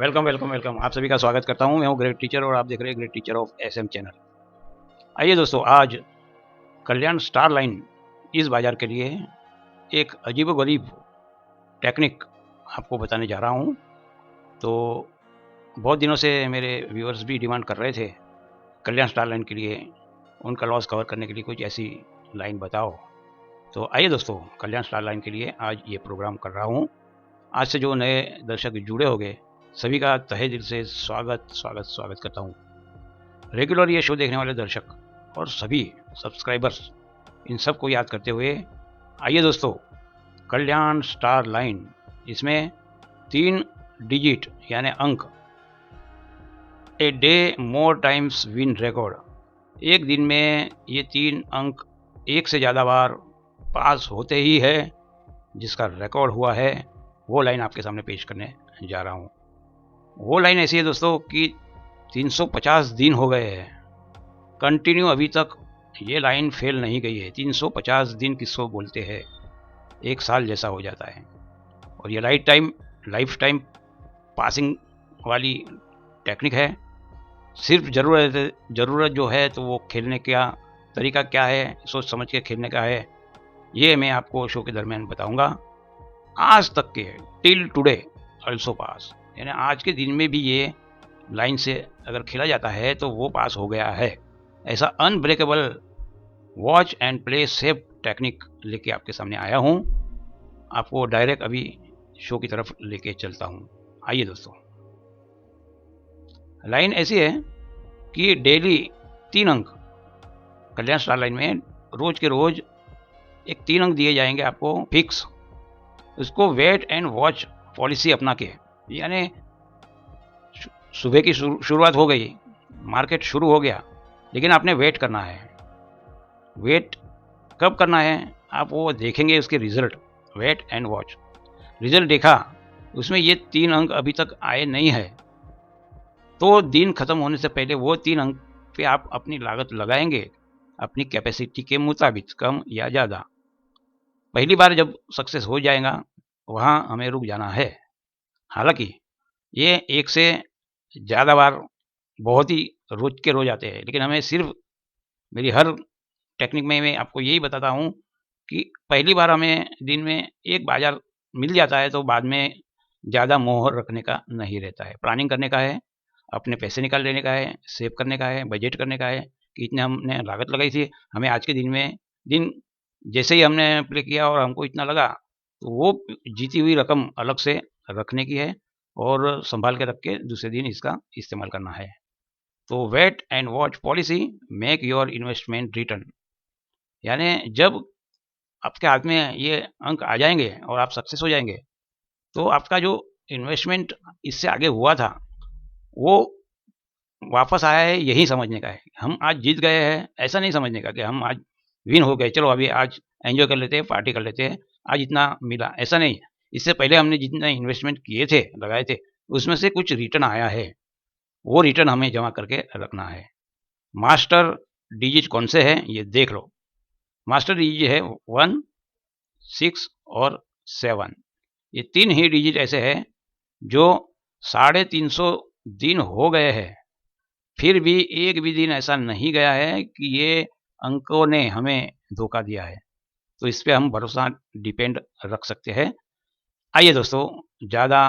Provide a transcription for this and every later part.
Welcome welcome welcome. आप सभी का स्वागत करता हूं। मैं हूं ग्रेट टीचर और आप देख रहे हैं great teacher of SM channel. आइए दोस्तों, आज कल्याण स्टार लाइन इस बाजार के लिए एक अजीबोगरीब टेक्निक आपको बताने जा रहा हूं। तो बहुत दिनों से मेरे व्यूअर्स भी डिमांड कर रहे थे कल्याण स्टार लाइन के लिए, उनका लॉस कवर करने के लिए कुछ ऐसी लाइन बताओ। तो आइए दोस्तों, कल्याण स्टार लाइन के लिए आज ये प्रोग्राम कर रहा हूँ। आज से जो नए दर्शक जुड़े होंगे, सभी का तहे दिल से स्वागत स्वागत स्वागत करता हूँ। रेगुलर ये शो देखने वाले दर्शक और सभी सब्सक्राइबर्स, इन सब को याद करते हुए आइए दोस्तों, कल्याण स्टार लाइन, इसमें 3 डिजिट यानी अंक, a day more times win record, एक दिन में ये 3 अंक एक से ज़्यादा बार पास होते ही है, जिसका रिकॉर्ड हुआ है, वो लाइन आपके सामने पेश करने जा रहा हूँ। वो लाइन ऐसी है दोस्तों कि 350 दिन हो गए हैं कंटिन्यू, अभी तक ये लाइन फेल नहीं गई है। 350 दिन किसको बोलते हैं, एक साल जैसा हो जाता है। और ये लाइफ टाइम पासिंग वाली टेक्निक है। सिर्फ ज़रूरत जो है तो वो खेलने का तरीका क्या है, सोच समझ के खेलने का है, ये मैं आपको शो के दरमियान बताऊंगा। आज तक के टिल टुडे ऑल्सो पास, यानी आज के दिन में भी ये लाइन से अगर खेला जाता है तो वो पास हो गया है। ऐसा unbreakable watch and play safe technique लेके आपके सामने आया हूँ। आपको डायरेक्ट अभी शो की तरफ लेके चलता हूँ। आइए दोस्तों, लाइन ऐसी है कि डेली 3 अंक, कल्याण स्टार लाइन में रोज के रोज एक 3 अंक दिए जाएंगे आपको फिक्स। उसको वेट एंड वॉच पॉलिसी अपना के, यानी सुबह की शुरुआत हो गई, मार्केट शुरू हो गया, लेकिन आपने वेट करना है। वेट कब करना है आप वो देखेंगे, उसके result, wait and watch. Result देखा, उसमें ये 3 अंक अभी तक आए नहीं है, तो दिन खत्म होने से पहले वो 3 अंक पे आप अपनी लागत लगाएंगे अपनी कैपेसिटी के मुताबिक, कम या ज़्यादा। पहली बार जब सक्सेस हो जाएगा वहाँ हमें रुक जाना है। हालांकि ये एक से ज़्यादा बार बहुत ही रोज के रोज आते हैं, लेकिन हमें सिर्फ, मेरी हर टेक्निक में मैं आपको यही बताता हूँ कि पहली बार हमें दिन में एक बाजार मिल जाता है तो बाद में ज़्यादा मोहर रखने का नहीं रहता है। प्लानिंग करने का है, अपने पैसे निकाल लेने का है, सेव करने का है, बजट करने का है कि इतने हमने लागत लगाई थी, हमें आज के दिन में, दिन जैसे ही हमने प्ले किया और हमको इतना लगा, तो वो जीती हुई रकम अलग से रखने की है और संभाल के रख के दूसरे दिन इसका इस्तेमाल करना है। तो wait and watch policy make your investment return, यानी जब आपके हाथ में ये अंक आ जाएंगे और आप सक्सेस हो जाएंगे, तो आपका जो इन्वेस्टमेंट इससे आगे हुआ था वो वापस आया है, यही समझने का है। हम आज जीत गए हैं ऐसा नहीं समझने का कि हम आज विन हो गए, चलो अभी आज एंजॉय कर लेते हैं, पार्टी कर लेते हैं, आज इतना मिला, ऐसा नहीं। इससे पहले हमने जितना इन्वेस्टमेंट किए थे, लगाए थे, उसमें से कुछ रिटर्न आया है, वो रिटर्न हमें जमा करके रखना है। मास्टर डिजिट कौन से हैं ये देख लो। मास्टर डिजिट है 1, 6 और 7। ये 3 ही डिजिट ऐसे हैं जो 350 दिन हो गए हैं, फिर भी एक भी दिन ऐसा नहीं गया है कि ये अंकों ने हमें धोखा दिया है। तो इस पे हम भरोसा डिपेंड रख सकते हैं। आइए दोस्तों, ज़्यादा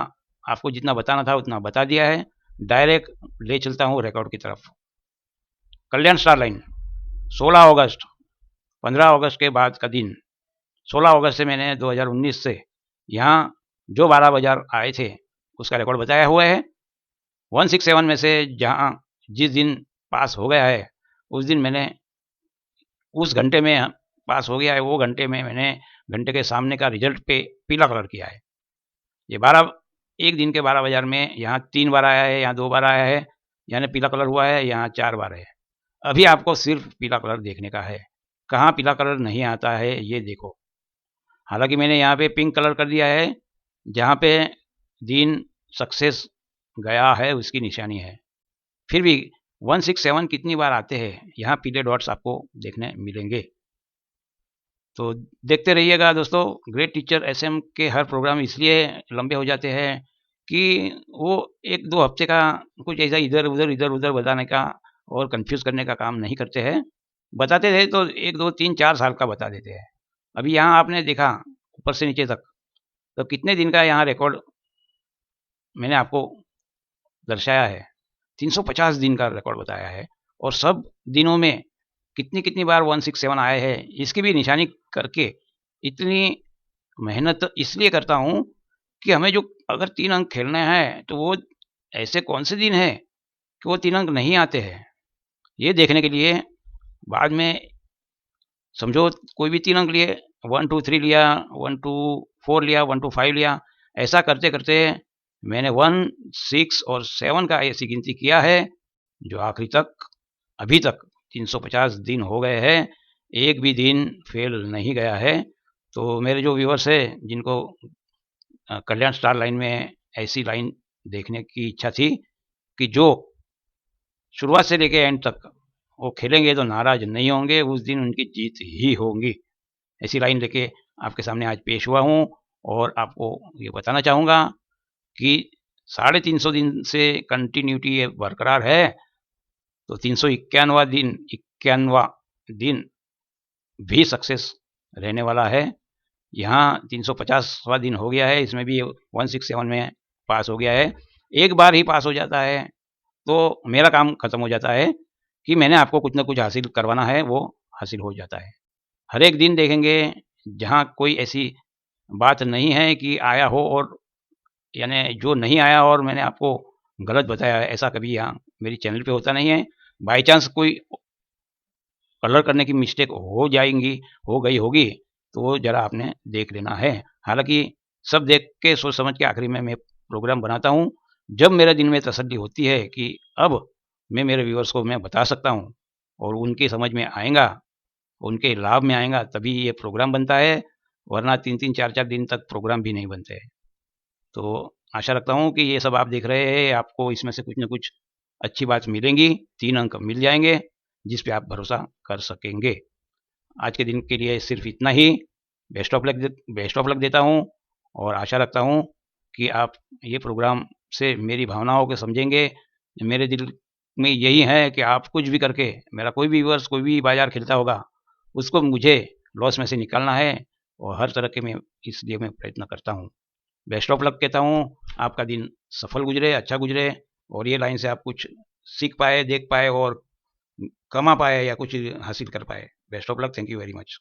आपको जितना बताना था उतना बता दिया है, डायरेक्ट ले चलता हूँ रिकॉर्ड की तरफ। कल्याण स्टार लाइन 16 अगस्त, 15 अगस्त के बाद का दिन, 16 अगस्त से मैंने 2019 से यहाँ जो 12 बाजार आए थे उसका रिकॉर्ड बताया हुआ है। 167 में से जहाँ जिस दिन पास हो गया है, उस दिन मैंने, उस घंटे में पास हो गया है, वो घंटे में मैंने घंटे के सामने का रिजल्ट पे पीला कलर किया है। ये 12, एक दिन के 12 बाजार में यहाँ 3 बार आया है, यहाँ 2 बार आया है, यानी पीला कलर हुआ है, यहाँ 4 बार है। अभी आपको सिर्फ पीला कलर देखने का है, कहाँ पीला कलर नहीं आता है ये देखो। हालांकि मैंने यहाँ पे पिंक कलर कर दिया है, जहाँ पे दिन सक्सेस गया है उसकी निशानी है। फिर भी 167 कितनी बार आते हैं, यहाँ पीले डॉट्स आपको देखने मिलेंगे। तो देखते रहिएगा दोस्तों। ग्रेट टीचर एसएम के हर प्रोग्राम इसलिए लंबे हो जाते हैं कि वो 1-2 हफ्ते का कुछ ऐसा इधर-उधर बताने का और कन्फ्यूज़ करने का काम नहीं करते हैं। बताते थे तो 1, 2, 3, 4 साल का बता देते हैं। अभी यहाँ आपने देखा ऊपर से नीचे तक, तो कितने दिन का यहाँ रिकॉर्ड मैंने आपको दर्शाया है। 350 दिन का रिकॉर्ड बताया है और सब दिनों में कितनी-कितनी बार 167 आए हैं, इसकी भी निशानी करके इतनी मेहनत इसलिए करता हूँ कि हमें जो अगर 3 अंक खेलने हैं, तो वो ऐसे कौन से दिन हैं कि वो 3 अंक नहीं आते हैं। ये देखने के लिए बाद में समझो कोई भी 3 अंक लिए, 1, 2, 3 लिया, 1, 2, 4 लिया, 1, 2, 5 लिया, ऐसा करते-करते मैंने 1, 6 और 7 का ऐसी गिनती किया है, जो आखिरी तक अभी तक 350 दिन हो गए हैं, एक भी दिन फेल नहीं गया है। तो मेरे जो व्यूअर्स हैं, जिनको कल्याण स्टार लाइन में ऐसी लाइन देखने की इच्छा थी कि जो शुरुआत से लेके एंड तक वो खेलेंगे तो नाराज़ नहीं होंगे, उस दिन उनकी जीत ही होगी। ऐसी लाइन लेके आपके सामने आज पेश हुआ हूँ और आपको ये बताना चाहूँगा कि 350 दिन से कंटिन्यूटी ये बरकरार है, तो 351वाँ दिन 51वाँ दिन भी सक्सेस रहने वाला है। यहाँ 350वाँ दिन हो गया है, इसमें भी 167 में पास हो गया है। एक बार ही पास हो जाता है, तो मेरा काम खत्म हो जाता है कि मैंने आपको कुछ न कुछ हासिल करवाना है, वो हासिल हो जाता है। हर एक दिन देखेंगे, जहाँ कोई ऐसी बात नहीं है कि आया हो और यानी जो नहीं आया और मैंने आपको गलत बताया है, ऐसा कभी यहाँ मेरी चैनल पे होता नहीं है। बाय चांस कोई कलर करने की मिस्टेक हो गई होगी, तो वो ज़रा आपने देख लेना है। हालाँकि सब देख के सोच समझ के आखिरी में मैं प्रोग्राम बनाता हूँ। जब मेरे दिल में तसल्ली होती है कि अब मैं मेरे व्यूअर्स को मैं बता सकता हूँ और उनकी समझ में आएगा, उनके लाभ में आएगा, तभी ये प्रोग्राम बनता है, वरना 3-3 4-4 दिन तक प्रोग्राम भी नहीं बनते। तो आशा रखता हूँ कि ये सब आप देख रहे हैं, आपको इसमें से कुछ न कुछ अच्छी बात मिलेंगी, 3 अंक मिल जाएँगे, जिस पे आप भरोसा कर सकेंगे। आज के दिन के लिए सिर्फ़ इतना ही। बेस्ट ऑफ लक देता हूँ और आशा रखता हूँ कि आप ये प्रोग्राम से मेरी भावनाओं को समझेंगे। मेरे दिल में यही है कि आप कुछ भी करके मेरा कोई भी व्यूअर्स कोई भी बाज़ार खेलता होगा, उसको मुझे लॉस में से निकालना है और हर तरह के मैं इसलिए मैं प्रयत्न करता हूँ। बेस्ट ऑफ लक कहता हूँ, आपका दिन सफल गुजरे, अच्छा गुजरे और ये लाइन से आप कुछ सीख पाएँ, देख पाएँ और कमा पाए या कुछ हासिल कर पाए। Best of luck, thank you very much.